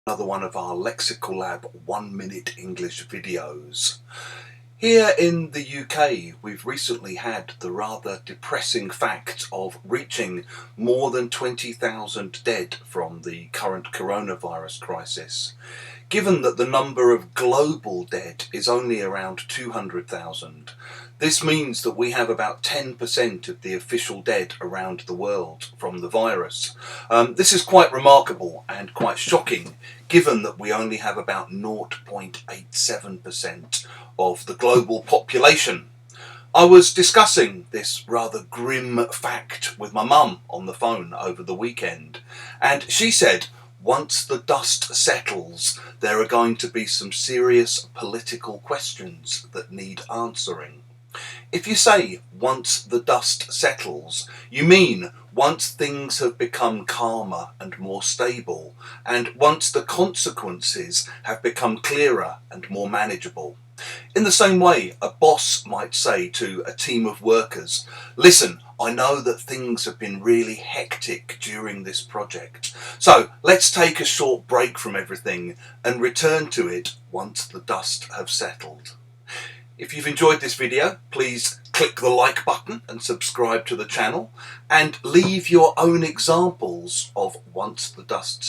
Another one of our Lexical Lab 1 minute English videos. Here in the UK, we've recently had the rather depressing fact of reaching more than 20,000 dead from the current coronavirus crisis. Given that the number of global dead is only around 200,000, this means that we have about 10% of the official dead around the world from the virus. This is quite remarkable and quite shocking, given that we only have about 0.87% of the global population. I was discussing this rather grim fact with my mum on the phone over the weekend, and she said once the dust settles, there are going to be some serious political questions that need answering. If you say once the dust settles, you mean once things have become calmer and more stable, and once the consequences have become clearer and more manageable. In the same way, a boss might say to a team of workers, "Listen, I know that things have been really hectic during this project, so let's take a short break from everything and return to it once the dust have settled." If you've enjoyed this video, please click the like button and subscribe to the channel, and leave your own examples of once the dust